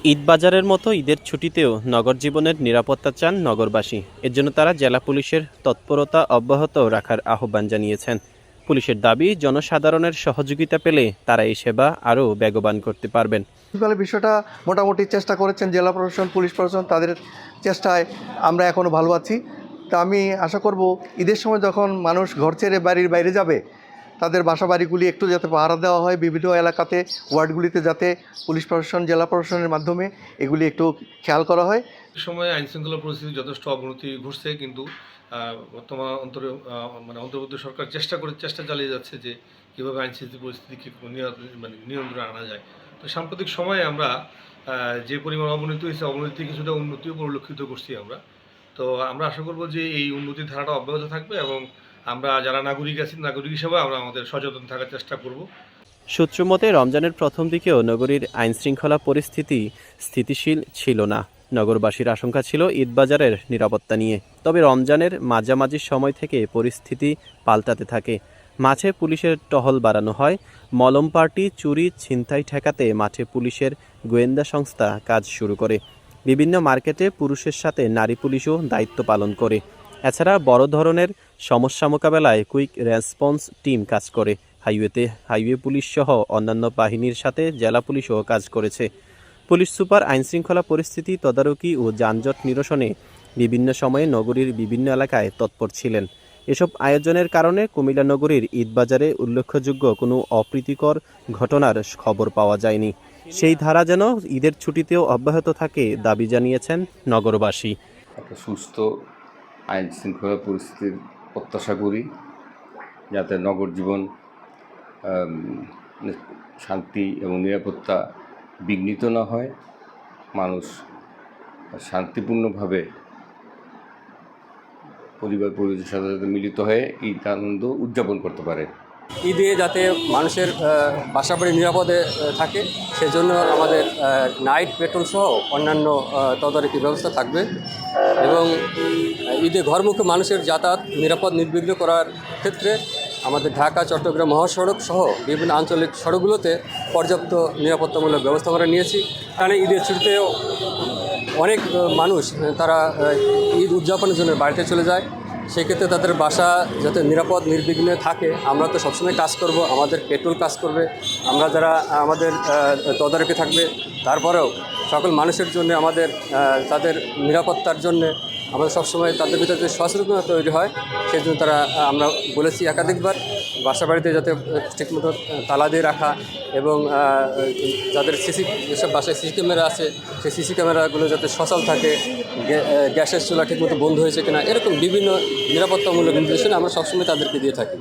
ঈদ বাজারের মতো ঈদের ছুটিতেও নগর জীবনের নিরাপত্তা চান নগরবাসী। এর জন্য তারা জেলা পুলিশের তৎপরতা অব্যাহত রাখার আহ্বান জানিয়েছেন। পুলিশের দাবি, জনসাধারণের সহযোগিতা পেলে তারা এই সেবা আরও বেগবান করতে পারবেন। বিষয়টা মোটামুটি চেষ্টা করেছেন জেলা প্রশাসন, পুলিশ প্রশাসন, তাদের চেষ্টায় আমরা এখনও ভালো আছি। তা আমি আশা করব ঈদের সময় যখন মানুষ ঘর ছেড়ে বাড়ির বাইরে যাবে, তাদের বাসা বাড়িগুলি একটু যাতে পাহারা দেওয়া হয়, বিভিন্ন এলাকাতে ওয়ার্ডগুলিতে যাতে পুলিশ প্রশাসন, জেলা প্রশাসনের মাধ্যমে এগুলি একটু খেয়াল করা হয়। সময় আইনশৃঙ্খলা পরিস্থিতি যথেষ্ট অবনতি ঘটছে, কিন্তু বর্তমান অন্তর্বর্তী সরকার চেষ্টা চালিয়ে যাচ্ছে যে কীভাবে আইনশৃঙ্খলা পরিস্থিতিকে নিয়ন্ত্রণে আনা যায়। তো সাম্প্রতিক সময়ে আমরা যে পরিমাণ অবনতি হয়েছে, অবনতি কিছুটা উন্নতিও পরিলক্ষিত করছি আমরা। তো আমরা আশা করব যে এই উন্নতির ধারাটা অব্যাহত থাকবে এবং আমরা যারা নাগরিক আছি, নাগরিক হিসেবে আমরা আমাদের সচেতন থাকার চেষ্টা করব। সূত্রমতে রমজানের প্রথম দিকেও নগরীর আইনশৃঙ্খলা পরিস্থিতি স্থিতিশীল ছিল না। নগরবাসীর আশঙ্কা ছিল ঈদবাজারের নিরাপত্তা নিয়ে। তবে রমজানের মাঝামাঝি সময় থেকে পরিস্থিতি পাল্টাতে থাকে। মাঠে পুলিশের টহল বাড়ানো হয়। মলম পার্টি, চুরি, ছিনতাই ঠেকাতে মাঠে পুলিশের গোয়েন্দা সংস্থা কাজ শুরু করে। বিভিন্ন মার্কেটে পুরুষের সাথে নারী পুলিশও দায়িত্ব পালন করে। এছাড়া বড় ধরনের সমস্যা মোকাবেলায় কুইক রেসপন্স টিম কাজ করে। হাইওয়ে পুলিশ সহ অন্যান্য বাহিনীর সাথে জেলা পুলিশও কাজ করেছে। পুলিশ সুপার আইনশৃঙ্খলা পরিস্থিতি তদারকি ও যানজট নিরসনে বিভিন্ন সময়ে নগরীর বিভিন্ন এলাকায় তৎপর ছিলেন। এসব আয়োজনের কারণে কুমিল্লা নগরীর ঈদবাজারে উল্লেখযোগ্য কোনো অপ্রীতিকর ঘটনার খবর পাওয়া যায়নি। সেই ধারা যেন ঈদের ছুটিতেও অব্যাহত থাকে দাবি জানিয়েছেন নগরবাসী। একটা সুস্থ আইন শৃঙ্খলা পরিস্থিতির প্রত্যাশা করি, যাতে নগর জীবন শান্তি এবং নিরাপত্তা বিঘ্নিত না হয়, মানুষ শান্তিপূর্ণভাবে পরিবার পরিজনের সাথে মিলিত হয়ে ঈদ আনন্দ উদযাপন করতে পারে। ঈদে যাতে মানুষের বাসাবাড়ি নিরাপদে থাকে, সেজন্য আমাদের নাইট পেট্রোল সহ অন্যান্য তদারকি ব্যবস্থা থাকবে এবং ঈদে ঘরমুখী মানুষের যাতায়াত নিরাপদ নির্বিঘ্ন করার ক্ষেত্রে আমাদের ঢাকা চট্টগ্রাম মহাসড়ক সহ বিভিন্ন আঞ্চলিক সড়কগুলোতে পর্যাপ্ত নিরাপত্তামূলক ব্যবস্থা আমরা নিয়েছি। কারণ ঈদের ছুটিতেও অনেক মানুষ তারা ঈদ উদযাপনের জন্য বাড়িতে চলে যায়। সেক্ষেত্রে তাদের বাসা যাতে নিরাপদ নির্বিঘ্নে থাকে, আমরা তো সবসময় কাজ করব, আমাদের পেট্রোল কাজ করবে, আমরা যারা আমাদের তদারকি থাকবে। তারপরেও সকল মানুষের জন্য আমাদের তাদের নিরাপত্তার জন্য আমাদের সবসময় তাদের ভিতরে যে সচেতনতা তৈরি হয়, সেই জন্য আমরা বলেছি একাধিকবার বাসা বাড়িতে যাতে ঠিকমতো তালা দিয়ে রাখা এবং যাদের যেসব বাসায় সিসি ক্যামেরা আছে সেই সিসি ক্যামেরাগুলো যাতে সচল থাকে, গ্যাসের চুলা ঠিকমতো বন্ধ হয়েছে কিনা, এরকম বিভিন্ন নিরাপত্তামূলক নির্দেশনা আমরা সবসময় তাদেরকে দিয়ে থাকি।